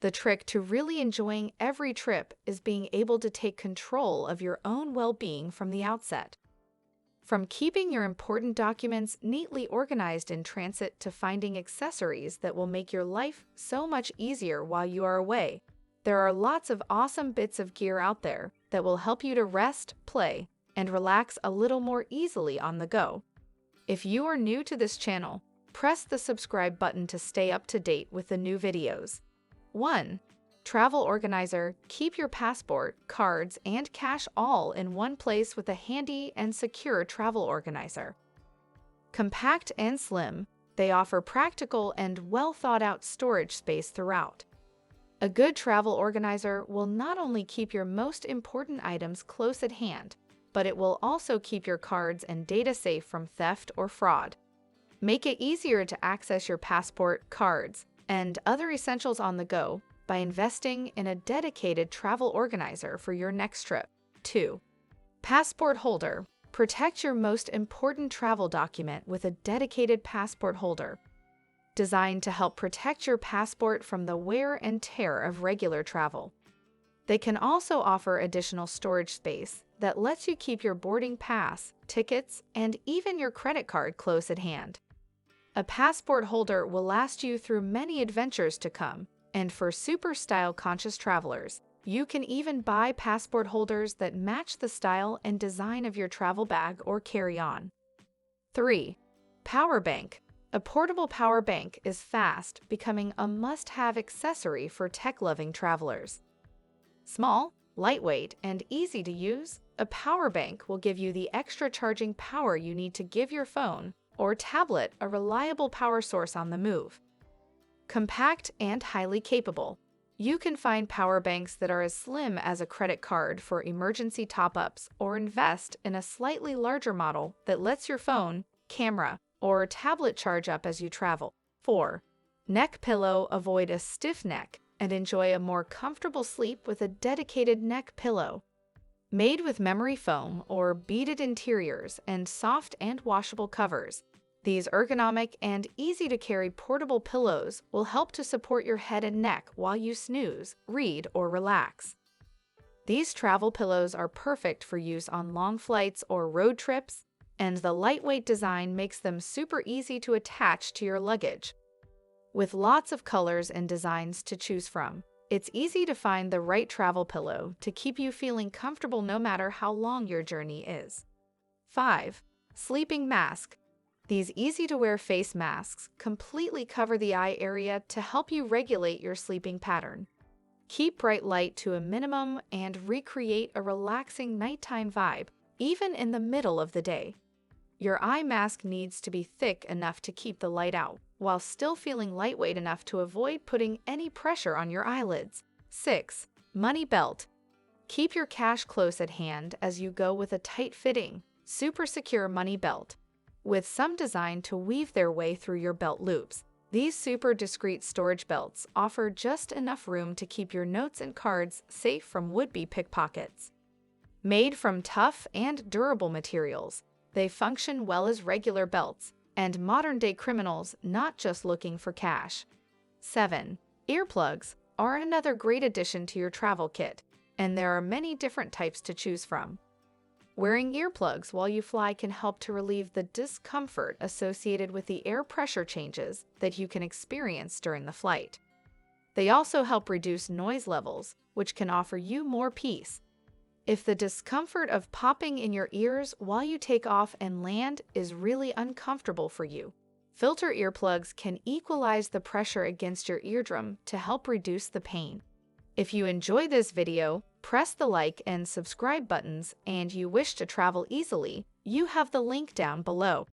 The trick to really enjoying every trip is being able to take control of your own well-being from the outset. From keeping your important documents neatly organized in transit to finding accessories that will make your life so much easier while you are away, there are lots of awesome bits of gear out there that will help you to rest, play, and relax a little more easily on the go. If you are new to this channel, press the subscribe button to stay up to date with the new videos. 1. Travel organizer. Keep your passport, cards, and cash all in one place with a handy and secure travel organizer. Compact and slim, they offer practical and well-thought-out storage space throughout. A good travel organizer will not only keep your most important items close at hand, but it will also keep your cards and data safe from theft or fraud. Make it easier to access your passport, cards, and other essentials on the go by investing in a dedicated travel organizer for your next trip. 2. Passport holder. Protect your most important travel document with a dedicated passport holder. Designed to help protect your passport from the wear and tear of regular travel. They can also offer additional storage space that lets you keep your boarding pass, tickets, and even your credit card close at hand. A passport holder will last you through many adventures to come, and for super style-conscious travelers, you can even buy passport holders that match the style and design of your travel bag or carry-on. 3. Power bank. A portable power bank is fast becoming a must-have accessory for tech-loving travelers. Small, lightweight, and easy to use, a power bank will give you the extra charging power you need to give your phone or tablet a reliable power source on the move. Compact and highly capable. You can find power banks that are as slim as a credit card for emergency top-ups or invest in a slightly larger model that lets your phone, camera, or tablet charge up as you travel. 4. Neck pillow. Avoid a stiff neck and enjoy a more comfortable sleep with a dedicated neck pillow. Made with memory foam or beaded interiors and soft and washable covers, these ergonomic and easy-to-carry portable pillows will help to support your head and neck while you snooze, read, or relax. These travel pillows are perfect for use on long flights or road trips, and the lightweight design makes them super easy to attach to your luggage. With lots of colors and designs to choose from, it's easy to find the right travel pillow to keep you feeling comfortable no matter how long your journey is. 5. Sleeping mask. These easy-to-wear face masks completely cover the eye area to help you regulate your sleeping pattern. Keep bright light to a minimum and recreate a relaxing nighttime vibe, even in the middle of the day. Your eye mask needs to be thick enough to keep the light out, while still feeling lightweight enough to avoid putting any pressure on your eyelids. 6. Money belt. Keep your cash close at hand as you go with a tight-fitting, super secure money belt. With some designed to weave their way through your belt loops, these super discreet storage belts offer just enough room to keep your notes and cards safe from would-be pickpockets. Made from tough and durable materials, they function well as regular belts and modern-day criminals not just looking for cash. 7. Earplugs are another great addition to your travel kit, and there are many different types to choose from. Wearing earplugs while you fly can help to relieve the discomfort associated with the air pressure changes that you can experience during the flight. They also help reduce noise levels, which can offer you more peace. If the discomfort of popping in your ears while you take off and land is really uncomfortable for you, filter earplugs can equalize the pressure against your eardrum to help reduce the pain. If you enjoy this video, press the like and subscribe buttons, and you wish to travel easily, you have the link down below.